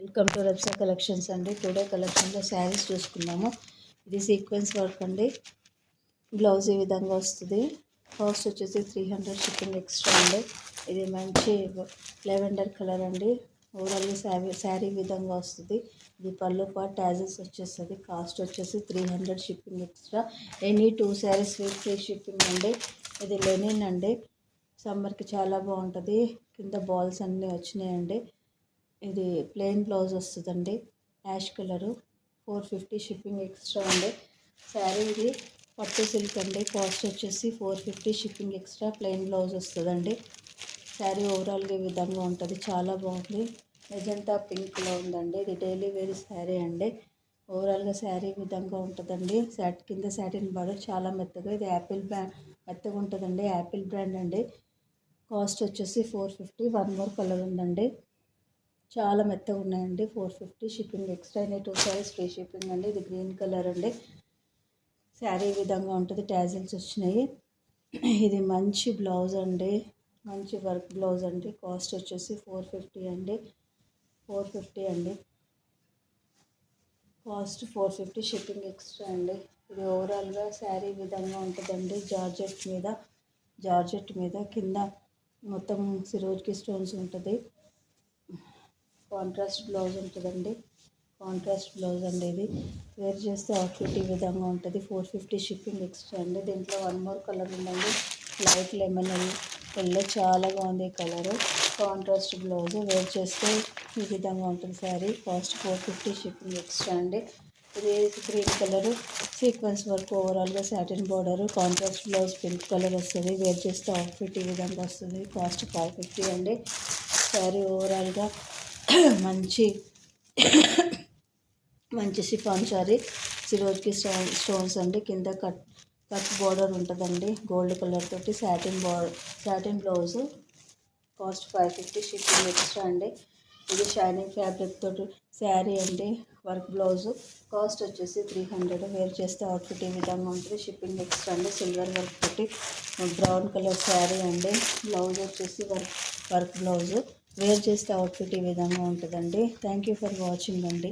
Welcome to రెప్సా collections అండి. Today కలెక్షన్లో శారీస్ చూసుకున్నాము. ఇది సీక్వెన్స్ వర్క్ అండి. బ్లౌజ్ ఈ విధంగా వస్తుంది. కాస్ట్ వచ్చేసి 300 షిప్పింగ్ ఎక్స్ట్రా అండి. ఇది మంచి లెవెండర్ కలర్ అండి. ఓవరాల్గా శారీ విధంగా వస్తుంది. ఇది పళ్ళు పార్ట్ టాజల్స్ వచ్చేస్తుంది. కాస్ట్ వచ్చేసి 300 shipping extra. Any 2 saris with free shipping అండి. ఇది లెనిన్ అండి. సమ్మర్కి చాలా బాగుంటుంది. కింద బాల్స్ అన్నీ వచ్చినాయండి. ఇది ప్లెయిన్ బ్లౌజ్ వస్తుందండి. Ash colour. 450 షిప్పింగ్ ఎక్స్ట్రా అండి. శారీ ఇది పట్టు సిల్క్ అండి. కాస్ట్ వచ్చేసి 450 షిప్పింగ్ ఎక్స్ట్రా. ప్లెయిన్ బ్లౌజ్ వస్తుందండి. శారీ ఓవరాల్గా ఈ విధంగా ఉంటుంది. చాలా బాగుంది. మెజంతా పింక్లో ఉందండి. ఇది డైలీ వేర్ శారీ అండి. ఓవరాల్గా శారీ విధంగా ఉంటుందండి. కింద సాటిన్ బార్డర్ చాలా మెత్తగా. ఇది యాపిల్ బ్రాండ్ మెత్తగా ఉంటుందండి. యాపిల్ బ్రాండ్ అండి. కాస్ట్ వచ్చేసి 450. వన్ మోర్ కలర్ ఉందండి. చాలా మెత్తగా ఉన్నాయండి. 450 shipping extra. 2 saris free shipping అండి. ఇది గ్రీన్ కలర్ అండి. శారీ ఈ విధంగా ఉంటుంది. టాజిల్స్ వచ్చినాయి. ఇది మంచి బ్లౌజ్ అండి. మంచి వర్క్ బ్లౌజ్ అండి. కాస్ట్ వచ్చేసి 450 అండి. 450 అండి. కాస్ట్ 450 షిప్పింగ్ ఎక్స్ట్రా అండి. ఇది ఓవరాల్గా శారీ విధంగా ఉంటుందండి. జార్జెట్ మీద కింద మొత్తం సిరోజ్కి స్టోన్స్ ఉంటుంది. కాంట్రాస్ట్ బ్లౌజ్ ఉంటుందండి. కాంట్రాస్ట్ బ్లౌజ్ అండి. ఇది వేర్ చేస్తే అవుట్ఫిట్ ఈ విధంగా ఉంటుంది. 450 షిప్పింగ్ ఎక్స్ట్రా అండి. దీంట్లో వన్ మోర్ కలర్ ఉందండి. లైట్ లెమన్ ఎల్లో చాలా బాగుంది ఈ కలరు. కాంట్రాస్ట్ బ్లౌజ్ వేర్ చేస్తే ఈ విధంగా ఉంటుంది శారీ. కాస్ట్ 450 షిప్పింగ్ ఎక్స్ట్రా అండి. ఇది గ్రీన్ కలరు సీక్వెన్స్ వర్క్. ఓవరాల్గా satin border. Contrast blouse pink colour వస్తుంది. వేర్ చేస్తే అవుట్ఫిట్ ఈ విధంగా వస్తుంది. కాస్ట్ 550 అండి. శారీ ఓవరాల్గా మంచి షిఫాన్ శారీ. సిరోజ్కి స్టోన్స్ అండి. కింద కట్ బార్డర్ ఉంటుందండి. గోల్డ్ కలర్ తోటి satin blouse. Cost 550 shipping extra అండి. ఇది షైనింగ్ ఫ్యాబ్రిక్ తోటి శారీ అండి. Work blouse. కాస్ట్ వచ్చేసి 300. వేర్ చేస్తే అవుట్ఫిట్ ఈ విధంగా ఉంటుంది. షిప్పింగ్ ఎక్స్ట్రా అండి. సిల్వర్ వర్క్ తోటి బ్రౌన్ కలర్ శారీ అండి. బ్లౌజ్ వచ్చేసి వర్క్ బ్లౌజ్. వేర్ చేస్తే అవుట్ఫిట్ ఈ విధంగా ఉంటుందండి. థ్యాంక్ యూ ఫర్ వాచింగ్ అండి.